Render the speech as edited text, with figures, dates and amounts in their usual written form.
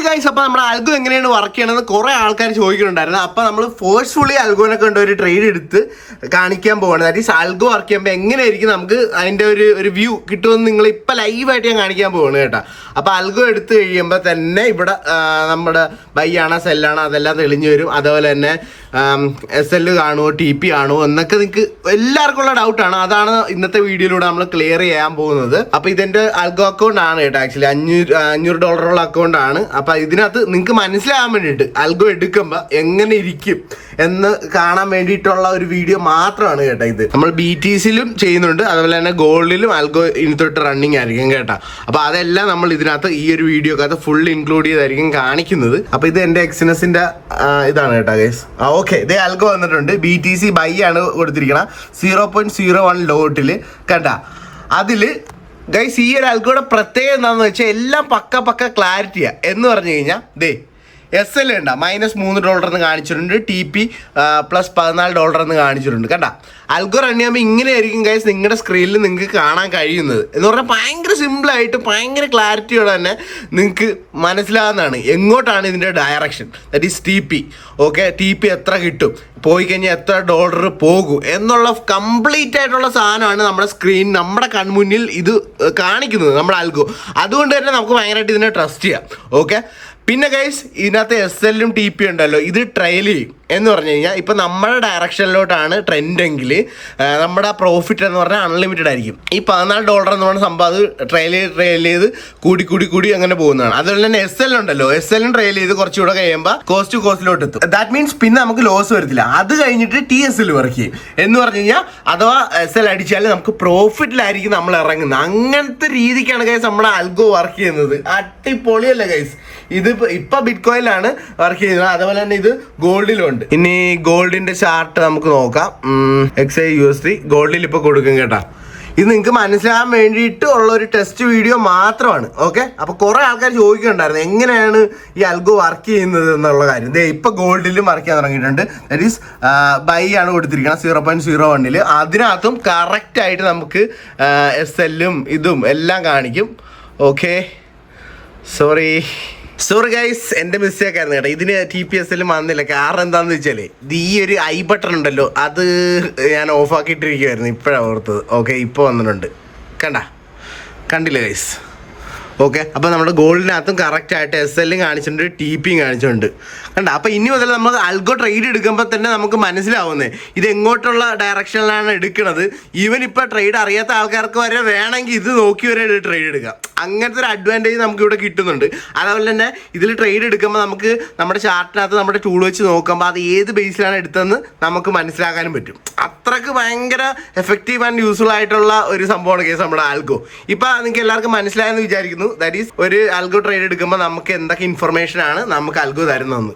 Guys, അപ്പോൾ നമ്മുടെ അൽഗോ എങ്ങനെയാണ് വർക്ക് ചെയ്യണമെന്ന് കുറേ ആൾക്കാർ ചോദിക്കുന്നുണ്ടായിരുന്നു. അപ്പോൾ നമ്മൾ ഫോഴ്സ്ഫുള്ളി അൽഗോനെ കൊണ്ട് ഒരു ട്രേഡ് എടുത്ത് കാണിക്കാൻ പോവാണ്. ദാറ്റ് ഈസ് അൽഗോ വർക്ക് ചെയ്യുമ്പോൾ എങ്ങനെയായിരിക്കും നമുക്ക് അതിൻ്റെ ഒരു വ്യൂ കിട്ടുമെന്ന് നിങ്ങൾ ഇപ്പോൾ ലൈവായിട്ട് ഞാൻ കാണിക്കാൻ പോവാണ് കേട്ടോ. അപ്പോൾ അൽഗോ എടുത്ത് കഴിയുമ്പോൾ തന്നെ ഇവിടെ നമ്മുടെ ബൈ ആണോ സെല്ലാണോ അതെല്ലാം തെളിഞ്ഞു വരും. അതുപോലെ തന്നെ SL കാണുമോ TP ആണോ എന്നൊക്കെ നിങ്ങൾക്ക് എല്ലാവർക്കും ഉള്ള ഡൗട്ടാണ്. അതാണ് ഇന്നത്തെ വീഡിയോയിലൂടെ നമ്മൾ ക്ലിയർ ചെയ്യാൻ പോകുന്നത്. അപ്പോൾ ഇതെൻ്റെ അൽഗോ അക്കൗണ്ട് ആണ് കേട്ടോ. ആക്ച്വലി $500 അക്കൗണ്ട് ആണ്. അപ്പോൾ ഇതിനകത്ത് നിങ്ങൾക്ക് മനസ്സിലാകാൻ വേണ്ടിയിട്ട് അൽഗോ എടുക്കുമ്പോൾ എങ്ങനെ ഇരിക്കും എന്ന് കാണാൻ വേണ്ടിയിട്ടുള്ള ഒരു വീഡിയോ മാത്രമാണ് കേട്ടോ ഇത്. നമ്മൾ BTCയിലും ചെയ്യുന്നുണ്ട്, അതുപോലെ തന്നെ ഗോൾഡിലും അൽഗോ ഇനി തൊട്ട് റണ്ണിങ് ആയിരിക്കും കേട്ടോ. അപ്പോൾ അതെല്ലാം നമ്മൾ ഇതിനകത്ത് ഈ ഒരു വീഡിയോക്കകത്ത് ഫുൾ ഇൻക്ലൂഡ് ചെയ്തായിരിക്കും കാണിക്കുന്നത്. അപ്പോൾ ഇത് എൻ്റെ എക്സിനസിൻ്റെ ഇതാണ് കേട്ടോ ഗൈസ്. ഓക്കെ, ഇതേ അൽഗോ വന്നിട്ടുണ്ട്. BTC ബൈ ആണ് കൊടുത്തിരിക്കണം 0.01 ലോട്ടിൽ കേട്ടാ. അതിൽ ഗൈസ് ഈ ഒരു അൽഗോയുടെ പ്രത്യേകത എന്താണെന്ന് വെച്ചാൽ എല്ലാം പക്ക ക്ലാരിറ്റിയാണ്. എന്ന് പറഞ്ഞു കഴിഞ്ഞാൽ ദേ SL ഉണ്ട് -$3 എന്ന് കാണിച്ചിട്ടുണ്ട്, TP +$14 എന്ന് കാണിച്ചിട്ടുണ്ട് കേട്ടോ. അൽഗോ റൺ ചെയ്യുമ്പോൾ ഇങ്ങനെയായിരിക്കും ഗൈസ് നിങ്ങളുടെ സ്ക്രീനിൽ നിങ്ങൾക്ക് കാണാൻ കഴിയുന്നത്. എന്ന് പറഞ്ഞാൽ ഭയങ്കര സിമ്പിളായിട്ട് ഭയങ്കര ക്ലാരിറ്റിയോടെ തന്നെ നിങ്ങൾക്ക് മനസ്സിലാകുന്നതാണ് എങ്ങോട്ടാണ് ഇതിൻ്റെ direction. That is TP. Okay, TP എത്ര കിട്ടും, പോയി കഴിഞ്ഞാൽ എത്ര ഡോളർ പോകും എന്നുള്ള കംപ്ലീറ്റ് ആയിട്ടുള്ള സാധനമാണ് നമ്മുടെ സ്ക്രീൻ നമ്മുടെ കൺമുന്നിൽ ഇത് കാണിക്കുന്നത് നമ്മുടെ അൽഗോ. അതുകൊണ്ട് തന്നെ നമുക്ക് ഭയങ്കരമായിട്ട് ഇതിനെ ട്രസ്റ്റ് ചെയ്യാം. ഓക്കെ, പിന്നെ ഗൈസ് ഇതിനകത്ത് SL-ഉം TP ഉണ്ടല്ലോ, ഇത് ട്രയൽ ചെയ്യും. എന്ന് പറഞ്ഞു കഴിഞ്ഞാൽ ഇപ്പം നമ്മുടെ ഡയറക്ഷനിലോട്ടാണ് ട്രെൻഡെങ്കിൽ നമ്മുടെ പ്രോഫിറ്റ് എന്ന് പറഞ്ഞാൽ അൺലിമിറ്റഡ് ആയിരിക്കും. ഈ $14 എന്ന് പറഞ്ഞ സംഭവം അത് ട്രയൽ ചെയ്ത് കൂടി അങ്ങനെ പോകുന്നതാണ്. അതുപോലെ തന്നെ SL ഉണ്ടല്ലോ, SL-ഉം ട്രയൽ ചെയ്ത് കുറച്ചുകൂടെ കഴിയുമ്പോൾ കോസ്റ്റിലോട്ട് എത്തും. ദാറ്റ് മീൻസ് പിന്നെ നമുക്ക് ലോസ് വരത്തില്ല. അത് കഴിഞ്ഞിട്ട് TSL വർക്ക് ചെയ്യും. എന്ന് പറഞ്ഞു കഴിഞ്ഞാൽ അഥവാ SL അടിച്ചാൽ നമുക്ക് പ്രോഫിറ്റിലായിരിക്കും നമ്മൾ ഇറങ്ങുന്നത്. അങ്ങനത്തെ രീതിക്കാണ് ഗൈസ് നമ്മുടെ അൽഗോ വർക്ക് ചെയ്യുന്നത്. അടിപൊളിയല്ലേ ഗൈസ്. ഇത് ഇപ്പൊ ബിറ്റ്കോയിലാണ് വർക്ക് ചെയ്യുന്നത്. അതുപോലെ തന്നെ ഇത് ഗോൾഡിലും ഉണ്ട്. ഇനി ഗോൾഡിന്റെ ചാർട്ട് നമുക്ക് നോക്കാം. XAUSD ഗോൾഡിൽ ഇപ്പൊ കൊടുക്കും കേട്ടാ. ഇത് നിങ്ങൾക്ക് മനസ്സിലാകാൻ വേണ്ടിയിട്ട് ഉള്ള ഒരു ടെസ്റ്റ് വീഡിയോ മാത്രമാണ്. ഓക്കെ, അപ്പൊ കുറെ ആൾക്കാർ ചോദിക്കുന്നുണ്ടായിരുന്നു എങ്ങനെയാണ് ഈ അൽഗോ വർക്ക് ചെയ്യുന്നത് എന്നുള്ള കാര്യം. ഇപ്പൊ ഗോൾഡിലും വർക്ക് ചെയ്യാൻ തുടങ്ങിയിട്ടുണ്ട്. ദാറ്റ് ഈസ് ബൈ ആണ് കൊടുത്തിരിക്കുന്നത് 0.01. അതിനകത്തും കറക്റ്റ് ആയിട്ട് നമുക്ക് SL-ഉം ഇതും എല്ലാം കാണിക്കും. ഓക്കെ, സോറി ഗൈസ്, എൻ്റെ മിസ്റ്റേക്ക് ആയിരുന്നു കേട്ടോ. ഇതിന് TPSL വന്നില്ല. കാരണം എന്താണെന്ന് വെച്ചാൽ ഇത് ഈ ഒരു ഐ ബട്ടൺ ഉണ്ടല്ലോ, അത് ഞാൻ ഓഫാക്കിയിട്ടിരിക്കുമായിരുന്നു. ഇപ്പോഴാണ് ഓർത്തത്. ഓക്കെ, ഇപ്പോൾ വന്നിട്ടുണ്ട്. കണ്ടില്ല ഗൈസ്. ഓക്കെ, അപ്പോൾ നമ്മുടെ ഗോൾഡിനകത്തും കറക്റ്റായിട്ട് SL-ഉം കാണിച്ചിട്ടുണ്ട്, TP-യും കാണിച്ചിട്ടുണ്ട്. അപ്പോൾ ഇനി മുതൽ നമ്മൾ അൽഗോ ട്രേഡ് എടുക്കുമ്പോൾ തന്നെ നമുക്ക് മനസ്സിലാവുന്നത് ഇത് എങ്ങോട്ടുള്ള ഡയറക്ഷനിലാണ് എടുക്കുന്നത്. ഈവൻ ഇപ്പോൾ ട്രേഡ് അറിയാത്ത ആൾക്കാർക്ക് വരെ വേണമെങ്കിൽ ഇത് നോക്കി വരെ ട്രേഡ് എടുക്കാം. അങ്ങനത്തെ ഒരു അഡ്വാൻറ്റേജ് നമുക്ക് ഇവിടെ കിട്ടുന്നുണ്ട്. അതുപോലെ തന്നെ ഇതിൽ ട്രേഡ് എടുക്കുമ്പോൾ നമുക്ക് നമ്മുടെ ചാർട്ടിനകത്ത് നമ്മുടെ ടൂൾ വെച്ച് നോക്കുമ്പോൾ അത് ഏത് ബേസിലാണ് എടുത്തതെന്ന് നമുക്ക് മനസ്സിലാക്കാനും പറ്റും. അത്രക്ക് ഭയങ്കര എഫക്റ്റീവ് ആൻഡ് യൂസ്ഫുൾ ആയിട്ടുള്ള ഒരു സംഭവമാണ് കേസ് നമ്മുടെ ആൽഗോ. ഇപ്പം നിങ്ങൾക്ക് എല്ലാവർക്കും മനസ്സിലായെന്ന് വിചാരിക്കുന്നു. ദാറ്റ് ഈസ് ഒരു ആൽഗോ ട്രേഡ് എടുക്കുമ്പോൾ നമുക്ക് എന്തൊക്കെ ഇൻഫർമേഷൻ ആണ് നമുക്ക് ആൽഗോ തരുന്നതെന്ന്.